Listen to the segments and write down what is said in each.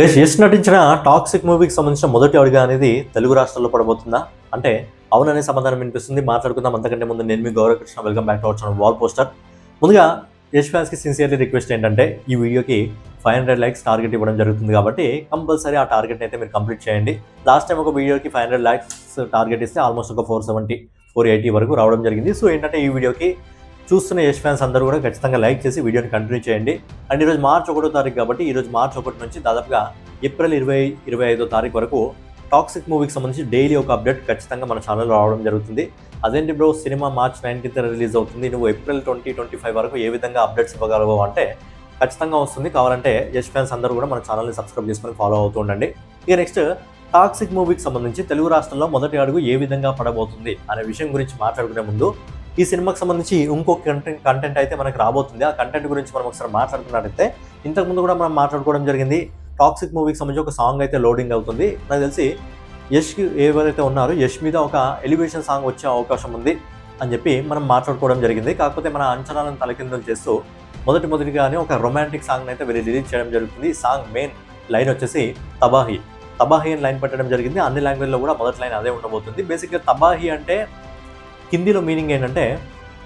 యష్ నటించిన టాక్సిక్ మూవీకి సంబంధించిన మొదటి అడుగు అనేది తెలుగు రాష్ట్రాల్లో పడబోతుందా అంటే అవుననే సమాధానం వినిపిస్తుంది. మాట్లాడుకుందాం. అంతకంటే ముందు నేను మీ Gaurav Krishna, welcome back to our channel wall poster. ముందుగా యష్ ఫ్యాన్స్ కి సిన్సియర్లీ రిక్వెస్ట్ ఏంటంటే ఈ వీడియోకి 500 లైక్స్ టార్గెట్ ఇవ్వడం జరుగుతుంది కాబట్టి కంపల్సరీ ఆ టార్గెట్ అయితే మీరు కంప్లీట్ చేయండి. లాస్ట్ టైం ఒక వీడియోకి 500 లైక్స్ టార్గెట్ ఇస్తే ఆల్మోస్ట్ ఒక 470 480 వరకు రావడం జరిగింది. సో ఏంటంటే ఈ వీడియోకి చూస్తున్న యష్ ఫ్యాన్స్ అందరూ కూడా ఖచ్చితంగా లైక్ చేసి వీడియోని కంటిన్యూ చేయండి. అండ్ ఈరోజు మార్చి 1వ తారీఖు కాబట్టి ఈరోజు మార్చి 1 నుంచి దాదాపుగా ఏప్రిల్ 25వ తారీఖు వరకు టాక్సిక్ మూవీకి సంబంధించి డైలీ ఒక అప్డేట్ ఖచ్చితంగా మన ఛానల్లో రావడం జరుగుతుంది. అదేంటి bro, cinema March 19th release అవుతుంది, నువ్వు ఏప్రిల్ 2025 వరకు ఏ విధంగా అప్డేట్స్ ఇవ్వగలవు అంటే ఖచ్చితంగా వస్తుంది. కావాలంటే యష్ ఫ్యాన్స్ అందరూ కూడా మన ఛానల్ని సబ్స్క్రైబ్ చేసుకొని ఫాలో అవుతూ ఉండండి. ఇక నెక్స్ట్ టాక్సిక్ మూవీకి సంబంధించి తెలుగు రాష్ట్రంలో మొదటి అడుగు ఏ విధంగా పడబోతుంది అనే విషయం గురించి మాట్లాడుకునే ముందు ఈ సినిమాకి సంబంధించి ఇంకొక కంటెంట్ అయితే మనకు రాబోతుంది. ఆ కంటెంట్ గురించి మనం ఒకసారి మాట్లాడుకున్నట్టయితే ఇంతకుముందు కూడా మనం మాట్లాడుకోవడం జరిగింది. టాక్సిక్ మూవీకి సంబంధించి ఒక సాంగ్ అయితే లోడింగ్ అవుతుంది. నాకు తెలిసి యష్కి ఎవరైతే ఉన్నారో యష్ మీద ఒక ఎలివేషన్ సాంగ్ వచ్చే అవకాశం ఉంది అని చెప్పి మనం మాట్లాడుకోవడం జరిగింది. కాకపోతే మన అంచనాలను తలకిందులు చేస్తూ మొదటిగానే ఒక రొమాంటిక్ సాంగ్ అయితే వీళ్ళు రిలీజ్ చేయడం జరుగుతుంది. ఈ సాంగ్ మెయిన్ లైన్ వచ్చేసి తబాహి అని లైన్ పెట్టడం జరిగింది. అన్ని లాంగ్వేజ్లో కూడా మొదటి లైన్ అదే ఉండబోతుంది. బేసిక్గా తబాహి అంటే హిందీలో మీనింగ్ ఏంటంటే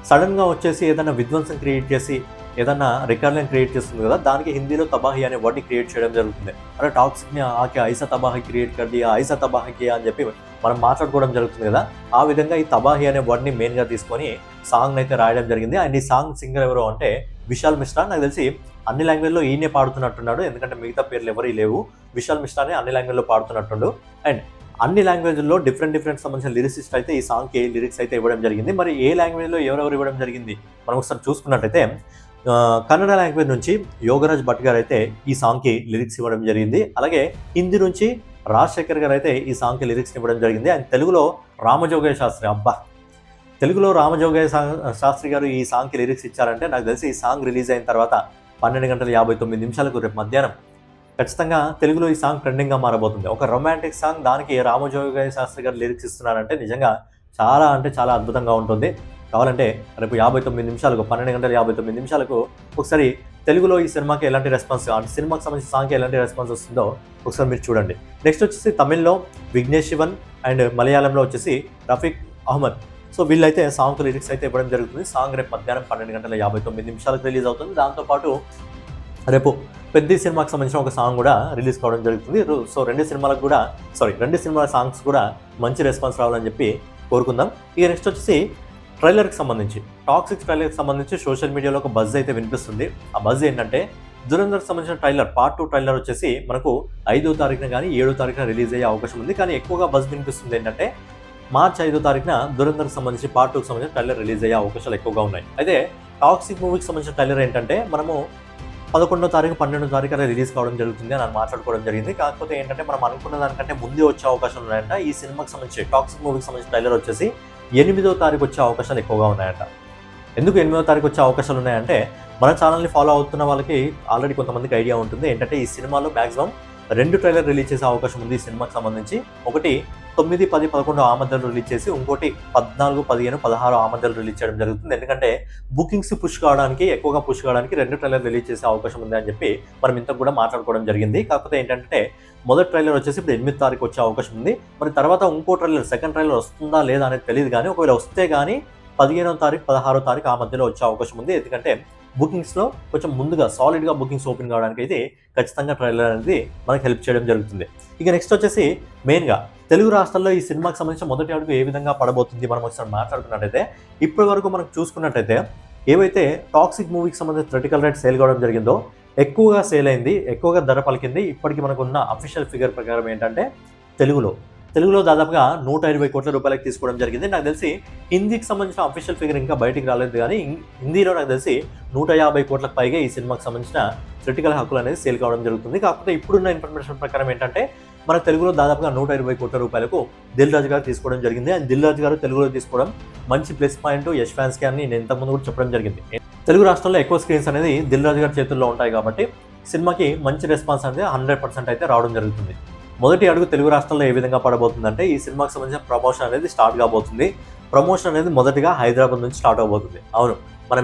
సడన్గా వచ్చేసి ఏదైనా విధ్వంసం క్రియేట్ చేసి ఏదైనా రికార్డులను క్రియేట్ చేస్తుంది కదా, దానికి హిందీలో తబాహి అనే వర్డ్ని క్రియేట్ చేయడం జరుగుతుంది. అంటే టాక్సిక్ని ఆకే ఐసా తబాహి క్రియేట్ కర్ది, ఐసా తబాహికి అని చెప్పి మనం మాట్లాడుకోవడం జరుగుతుంది కదా. ఆ విధంగా ఈ తబాహి అనే వర్డ్ని మెయిన్గా తీసుకొని సాంగ్ అయితే రాయడం జరిగింది. అండ్ ఈ సాంగ్ సింగర్ ఎవరు అంటే విశాల్ మిశ్రా. నాకు తెలిసి అన్ని లాంగ్వేజ్లో ఈయనే పాడుతున్నట్టున్నాడు, ఎందుకంటే మిగతా పేర్లు ఎవరు లేవు. విశాల్ మిశ్రానే అన్ని లాంగ్వేజ్లో పాడుతున్నట్టుండు. అండ్ అన్ని లాంగ్వేజ్లో డిఫరెంట్ సంబంధించిన లిరిసిస్ట్ అయితే ఈ సాంగ్కి లిరిక్స్ అయితే ఇవ్వడం జరిగింది. మరి ఏ లాంగ్వేజ్లో ఎవరెవరు ఇవ్వడం జరిగింది మనం ఒకసారి చూసుకున్నట్టయితే కన్నడ లాంగ్వేజ్ నుంచి యోగరాజ్ భట్ గారు అయితే ఈ సాంగ్కి లిరిక్స్ ఇవ్వడం జరిగింది. అలాగే హిందీ నుంచి రాజశేఖర్ గారు అయితే ఈ సాంగ్కి లిరిక్స్ ఇవ్వడం జరిగింది. అండ్ తెలుగులో రామజోగయ్య శాస్త్రి గారు ఈ సాంగ్కి లిరిక్స్ ఇచ్చారంటే నాకు తెలిసి ఈ సాంగ్ రిలీజ్ అయిన తర్వాత 12:59 రేపు మధ్యాహ్నం ఖచ్చితంగా తెలుగులో ఈ సాంగ్ ట్రెండింగ్గా మారబోతుంది. ఒక రొమాంటిక్ సాంగ్, దానికి రామజోగయ్య శాస్త్రి గారు లిరిక్స్ ఇస్తున్నారంటే నిజంగా చాలా అంటే చాలా అద్భుతంగా ఉంటుంది. కావాలంటే రేపు 12:59 ఒకసారి తెలుగులో ఈ సినిమాకి ఎలాంటి రెస్పాన్స్, అంటే సినిమాకి సంబంధించిన సాంగ్కి ఎలాంటి రెస్పాన్స్ వస్తుందో ఒకసారి మీరు చూడండి. నెక్స్ట్ వచ్చేసి తమిళ్లో విఘ్నేష్ శివన్ అండ్ మలయాళంలో వచ్చేసి రఫీక్ అహ్మద్. సో వీళ్ళైతే సాంగ్ లిరిక్స్ అయితే ఇవ్వడం జరుగుతుంది. సాంగ్ రేపు మధ్యాహ్నం 12:59 రిలీజ్ అవుతుంది. దాంతోపాటు రేపు పెద్ద సినిమాకి సంబంధించిన ఒక సాంగ్ కూడా రిలీజ్ కావడం జరుగుతుంది. సో రెండు సినిమాల సాంగ్స్ కూడా మంచి రెస్పాన్స్ రావాలని చెప్పి కోరుకుందాం. ఇక నెక్స్ట్ వచ్చేసి ట్రైలర్కి సంబంధించి, టాక్సిక్ ట్రైలర్కి సంబంధించి సోషల్ మీడియాలో ఒక బజ్ అయితే వినిపిస్తుంది. ఆ బజ్ ఏంటంటే దురంధర్కి సంబంధించిన ట్రైలర్ పార్ట్ 2 ట్రైలర్ వచ్చేసి మనకు 5వ తారీఖున కానీ 7వ తారీఖున రిలీజ్ అయ్యే అవకాశం ఉంది. కానీ ఎక్కువగా బజ్ వినిపిస్తుంది ఏంటంటే మార్చి 5వ తారీఖున దురంధర్కి సంబంధించి పార్ట్ 2కి సంబంధించిన ట్రైలర్ రిలీజ్ అయ్యే అవకాశాలు ఎక్కువగా ఉన్నాయి. అయితే టాక్సిక్ మూవీకి సంబంధించిన ట్రైలర్ ఏంటంటే మనము 11వ తారీఖు 12వ తారీఖు అలా రిలీజ్ కావడం జరుగుతుంది అని మాట్లాడుకోవడం జరిగింది. కాకపోతే ఏంటంటే మనం అనుకున్న దానికంటే ముందే వచ్చే అవకాశాలు ఉన్నాయంట. ఈ సినిమాకి సంబంధించి టాక్సిక్ మూవీకి సంబంధించిన ట్రైలర్ వచ్చేసి 8వ తారీఖు వచ్చే అవకాశాలు ఎక్కువగా ఉన్నాయంట. ఎందుకు 8వ తారీఖు వచ్చే అవకాశాలు ఉన్నాయంటే మన ఛానల్ని ఫాలో అవుతున్న వాళ్ళకి ఆల్రెడీ కొంతమందికి ఐడియా ఉంటుంది. ఏంటంటే ఈ సినిమాలో మ్యాక్సిమం 2 ట్రైలర్ రిలీజ్ చేసే అవకాశం ఉంది ఈ సినిమాకి సంబంధించి. ఒకటి 9, 10, 11 ఆ మధ్యలో రిలీజ్ చేసి, ఇంకోటి 14, 15, 16 ఆ మధ్యలో రిలీజ్ చేయడం జరుగుతుంది. ఎందుకంటే బుకింగ్స్ ఎక్కువగా పుష్ కావడానికి 2 ట్రైలర్ రిలీజ్ చేసే అవకాశం ఉంది అని చెప్పి మనం ఇంతకు కూడా మాట్లాడుకోవడం జరిగింది. కాకపోతే ఏంటంటే మొదటి ట్రైలర్ వచ్చేసి ఇప్పుడు 8వ తారీఖు వచ్చే అవకాశం ఉంది. మరి తర్వాత ఇంకో ట్రైలర్, సెకండ్ ట్రైలర్ వస్తుందా లేదా అనేది తెలియదు. కానీ ఒకవేళ వస్తే కానీ 15వ తారీఖు 16వ తారీఖు ఆ మధ్యలో వచ్చే అవకాశం ఉంది. ఎందుకంటే బుకింగ్స్లో కొంచెం ముందుగా సాలిడ్గా బుకింగ్స్ ఓపెన్ కావడానికి అయితే ఖచ్చితంగా ట్రైలర్ అనేది మనకు హెల్ప్ చేయడం జరుగుతుంది. ఇక నెక్స్ట్ వచ్చేసి మెయిన్గా తెలుగు రాష్ట్రాల్లో ఈ సినిమాకి సంబంధించిన మొదటి అడుగు ఏ విధంగా పడబోతుంది మనం ఒకసారి మాట్లాడుకున్నట్టయితే, ఇప్పటి వరకు మనం చూసుకున్నట్టయితే ఏవైతే టాక్సిక్ మూవీకి సంబంధించిన థియేట్రికల్ రైట్ సేల్ కావడం జరిగిందో ఎక్కువగా సేల్ అయింది, ఎక్కువగా ధర పలికింది. ఇప్పటికీ మనకు ఉన్న అఫీషియల్ ఫిగర్ ప్రకారం ఏంటంటే తెలుగులో దాదాపుగా 120 కోట్ల రూపాయలకి తీసుకోవడం జరిగింది. నాకు తెలిసి హిందీకి సంబంధించిన అఫీషియల్ ఫిగర్ ఇంకా బయటికి రాలేదు, కానీ హిందీలో నాకు తెలిసి 150 కోట్లకు పైగా ఈ సినిమాకి సంబంధించిన థియేట్రికల్ హక్కులు అనేది సేల్ కావడం జరుగుతుంది. కాకపోతే ఇప్పుడున్న ఇన్ఫర్మేషన్ ప్రకారం ఏంటంటే మన తెలుగులో దాదాపుగా 120 కోట్ల రూపాయలకు దిల్ రాజు గారు తీసుకోవడం జరిగింది. అండ్ దిల్ రాజు గారు తెలుగులో తీసుకోవడం మంచి ప్లస్ పాయింట్ యష్ ఫ్యాన్స్కి అని నేను ఇంతకుముందు కూడా చెప్పడం జరిగింది. తెలుగు రాష్ట్రాల్లో ఎక్కువ స్క్రీన్స్ అనేది దిల్ రాజు గారి చేతుల్లో ఉంటాయి కాబట్టి సినిమాకి మంచి రెస్పాన్స్ అనేది 100% అయితే రావడం జరుగుతుంది. మొదటి అడుగు తెలుగు రాష్ట్రాల్లో ఏ విధంగా పడబోతుందంటే ఈ సినిమాకి సంబంధించిన ప్రమోషన్ అనేది స్టార్ట్ కాబోతుంది. ప్రమోషన్ అనేది మొదటిగా హైదరాబాద్ నుంచి స్టార్ట్ అవబోతుంది. అవును, మన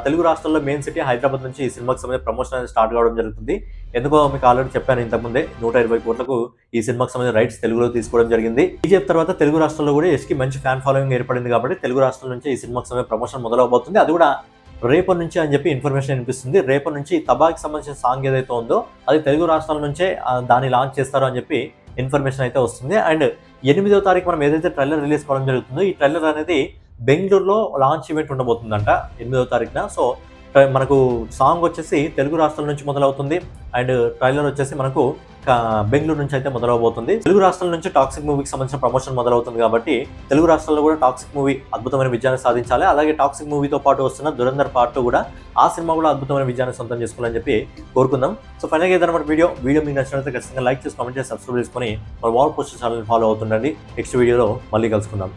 తెలుగు రాష్ట్రాల్లో మెయిన్ సిటీ హైదరాబాద్ నుంచి ఈ సినిమాకి సంబంధించిన ప్రమోషన్ అనేది స్టార్ట్ కావడం జరుగుతుంది. ఎందుకో మీకు ఆల్రెడీ చెప్పాను ఇంతకుముందే 120 కోట్లకు ఈ సినిమాకి సంబంధించిన రైట్స్ తెలుగులో తీసుకోవడం జరిగింది. బీజేపీ తర్వాత తెలుగు రాష్ట్రాల్లో కూడా యష్కి మంచి ఫ్యాన్ ఫాలోయింగ్ ఏర్పడింది కాబట్టి తెలుగు రాష్ట్రాల నుంచి ఈ సినిమాకి సంబంధించిన ప్రమోషన్ మొదలవబోతుంది. అది కూడా రేపటి నుంచి అని చెప్పి ఇన్ఫర్మేషన్ వినిపిస్తుంది. రేపటి నుంచి తబాకి సంబంధించిన సాంగ్ ఏదైతే ఉందో అది తెలుగు రాష్ట్రాల నుంచే దాన్ని లాంచ్ చేస్తారు అని చెప్పి ఇన్ఫర్మేషన్ అయితే వస్తుంది. అండ్ 8వ తారీఖు మనం ఏదైతే ట్రైలర్ రిలీజ్ కావడం జరుగుతుందో ఈ ట్రైలర్ అనేది బెంగళూరులో లాంచ్ ఈవెంట్ ఉండబోతుందంట 8వ తారీఖున. సో మనకు సాంగ్ వచ్చేసి తెలుగు రాష్ట్రాల నుంచి మొదలవుతుంది అండ్ ట్రైలర్ వచ్చేసి మనకు బెంగళూరు నుంచి అయితే మొదలవబోతుంది. తెలుగు రాష్ట్రాల నుంచి టాక్సిక్ మూవీకి సంబంధించిన ప్రమోషన్ మొదలవుతుంది కాబట్టి తెలుగు రాష్ట్రాల్లో కూడా టాక్సిక్ మూవీ అద్భుతమైన విజయాన్ని సాధించాలి. అలాగే టాక్సిక్ మూవీతో పాటు వస్తున్న దురంధర్ పార్ట్ 2 కూడా ఆ సినిమా కూడా అద్భుతమైన విజయాన్ని సొంతం చేసుకోవాలని చెప్పి కోరుకుందాం. సో ఫైనల్గా ఏదైనా వీడియో మీకు నచ్చినట్లయితే ఖచ్చితంగా లైక్ చేసి కామెంట్ చేసి సబ్స్క్రైబ్ చేసుకొని మన వాల్ పోస్టర్ ఛానల్ ఫాలో అవుతుండండి. నెక్స్ట్ వీడియోలో మళ్ళీ కలుసుకుందాం.